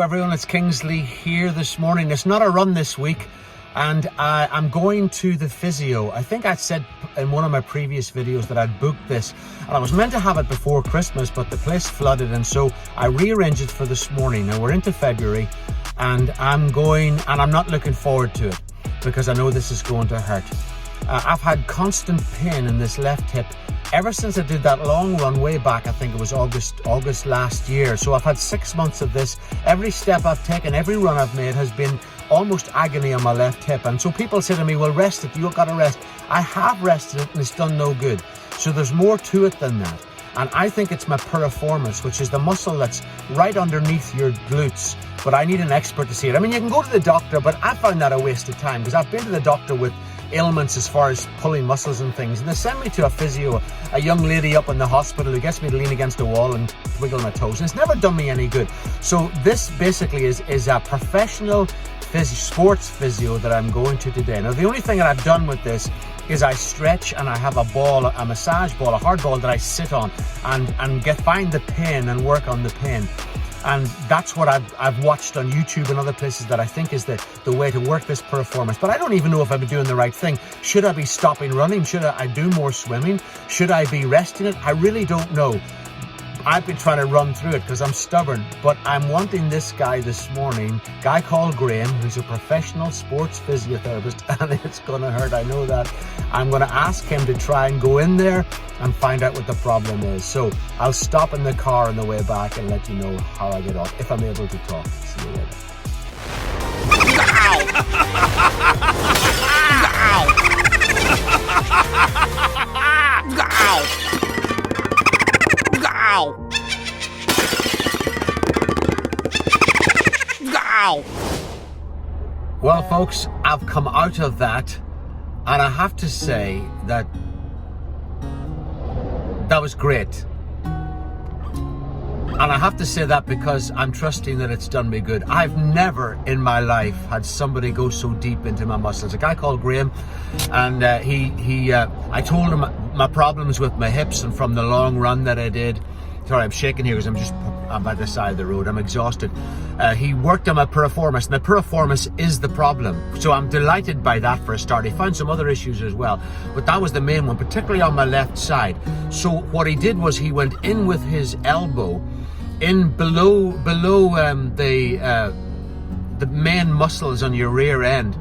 everyone, it's Kingsley here this morning. It's not a run this week, and I'm going to the Physio. I think I said in one of my previous videos that I'd booked this, and I was meant to have it before Christmas, but the place flooded, and so I rearranged it for this morning. Now we're into February, and I'm going, and I'm not looking forward to it because I know this is going to hurt. I've had constant pain in this left hip ever since I did that long run way back. I think it was August last year. So I've had 6 months of this. Every step I've taken, every run I've made has been almost agony on my left hip. And so people say to me, well, rest it, you've got to rest. I have rested it and it's done no good. So there's more to it than that. And I think it's my piriformis, which is the muscle that's right underneath your glutes. But I need an expert to see it. I mean, you can go to the doctor, but I found that a waste of time because I've been to the doctor with ailments as far as pulling muscles and things, and they send me to a physio, a young lady up in the hospital who gets me to lean against the wall and wiggle my toes, and it's never done me any good. So this basically is a professional sports physio that I'm going to today. Now the only thing that I've done with this is I stretch, and I have a ball, a massage ball, a hard ball that I sit on and find the pain and work on the pain. And that's what I've watched on YouTube and other places that I think is the way to work this piriformis. But I don't even know if I'm doing the right thing. Should I be stopping running? Should I do more swimming? Should I be resting it? I really don't know. I've been trying to run through it because I'm stubborn, but I'm wanting this guy this morning, a guy called Graham, who's a professional sports physiotherapist, and it's going to hurt, I know that. I'm going to ask him to try and go in there and find out what the problem is. So I'll stop in the car on the way back and let you know how I get on, if I'm able to talk. See you later. Well, folks, I've come out of that, and I have to say that was great. And I have to say that because I'm trusting that it's done me good. I've never in my life had somebody go so deep into my muscles. A guy called Graham, and I told him my problems with my hips and from the long run that I did. Sorry, I'm shaking here because I'm by the side of the road. I'm exhausted. He worked on my piriformis, and the piriformis is the problem. So I'm delighted by that for a start. He found some other issues as well, but that was the main one, particularly on my left side. So what he did was he went in with his elbow in below the main muscles on your rear end,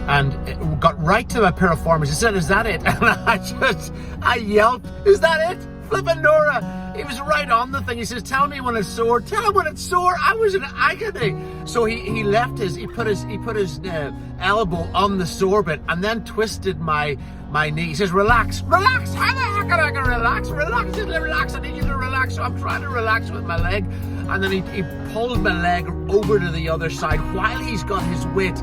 and it got right to my piriformis. He said, "Is that it?" And I yelped, "Is that it? Flippin' Nora!" He was right on the thing. He says, "Tell me when it's sore. Tell him when it's sore." I was in agony. So he put his elbow on the sore bit and then twisted my knee. He says, "Relax." How the heck can I relax? Relax. I need you to relax. So I'm trying to relax with my leg, and then he pulled my leg over to the other side while he's got his weight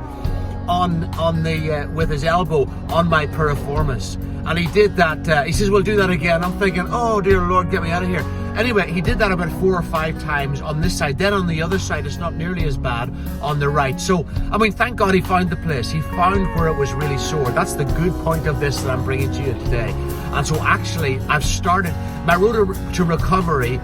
with his elbow on my piriformis. And he did that. He says, "We'll do that again." I'm thinking, oh dear Lord, get me out of here. Anyway, he did that about 4 or 5 times on this side. Then on the other side, it's not nearly as bad on the right. So, I mean, thank God he found the place. He found where it was really sore. That's the good point of this that I'm bringing to you today. And so actually, I've started my road to recovery.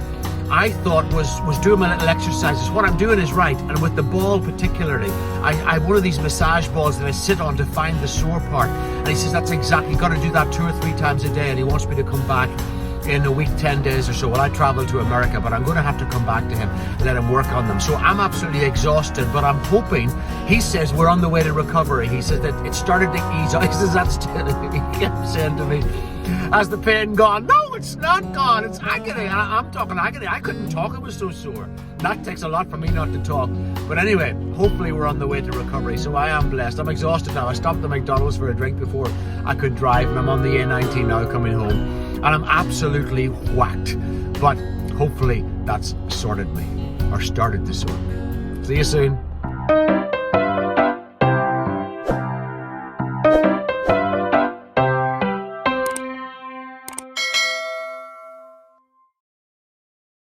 I thought was doing my little exercises. What I'm doing is right, and with the ball particularly, I have one of these massage balls that I sit on to find the sore part. And he says, "That's exactly, you got to do that 2 or 3 times a day," and he wants me to come back in a week, 10 days or so. Well, I travel to America, but I'm going to have to come back to him and let him work on them. So I'm absolutely exhausted, but I'm hoping, he says we're on the way to recovery. He says that it started to ease up. He says that's still, he kept saying to me, "Has the pain gone?" No, it's not gone. It's agony. I'm talking agony. I couldn't talk. It was so sore. That takes a lot for me not to talk. But anyway, hopefully we're on the way to recovery. So I am blessed. I'm exhausted now. I stopped at McDonald's for a drink before I could drive, and I'm on the A19 now coming home. And I'm absolutely whacked. But hopefully that's sorted me, or started to sort me. See you soon.